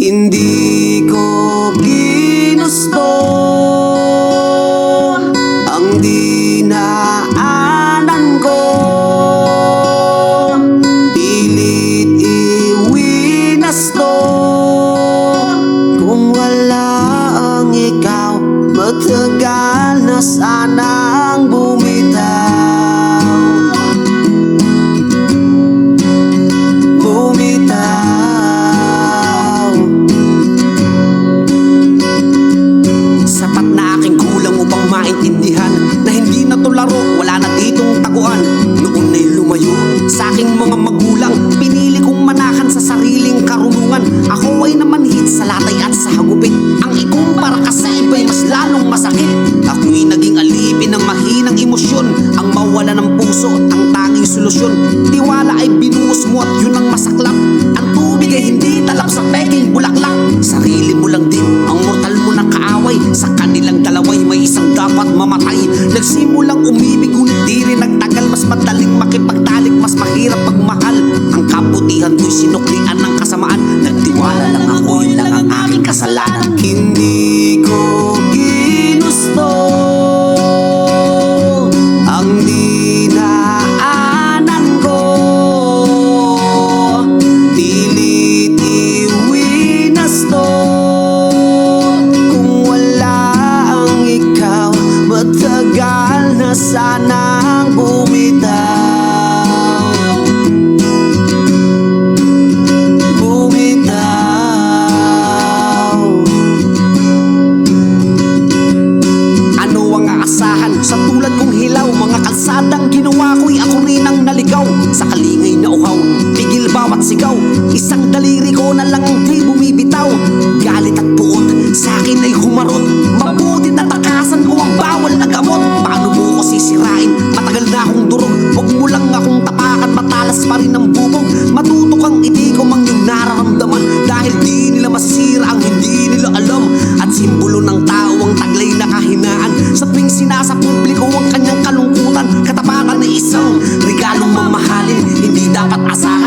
Hindi ko ginusto ang dinaanan ko, pilit iwinasto. Kung wala ang ikaw, matagal na sanang bumitaw. Sapat na aking kulang upang maintindihan na hindi na to laro, wala na ditong taguan. Noon na'y lumayo sa aking mga magulang, pinili kong manakan sa sariling karunungan. Ako ay namanhid sa latay at sa hagupit, ang ikumpara ka sa iba'y mas lalong masakit. Ako'y naging alipin ng mahinang emosyon, ang mawala ng puso ang tanging solusyon. Tiwala ay binuhos mo at yun ang masaklap, ang tubig ay hindi talap sa peking bulaklak. Sarili mo lang din ang mortal mo na kaaway, sa kanilang dalaway may isang dapat mamatay. Nagsimulang umibig ngunit di rin nagtagal, mas madaling makipagtalik, mas mahirap pagmahal. Ang kabutihan ko'y sinuklian ng kasamaan, nagtiwala lang ako, yun lang ang aking kasalanan. Hindi ko ginusto ang dinaanan ko, pilit iwinasto. Kung wala ang ikaw, matagal na sanang bumitaw. Ano ang aasahan sa tulad kong hilaw? Mga kalsadang ginawa ko'y ako rin ang naligaw. Sa kalingay na uhaw, pigil bawat sigaw, isang daliri ko na lang ang di bumibitaw. Galit at puot sa akin ay humarot, mabuti na takasan ko ang bawal na gamot. Paano mo ko sisirain? Matagal na akong durog, huwag mo lang akong tapakan, matalas pa rin ang bubog. Matuto kang hindi ko mang yung nararamdaman, dahil di nila masisira ang hindi nila alam. At simbolo ng tao ang taglay na kahinaan, sa tuwing sinasa publiko ang kanyang kalungkutan. Katapakan na isang regalong mamahalin, hindi dapat asahan.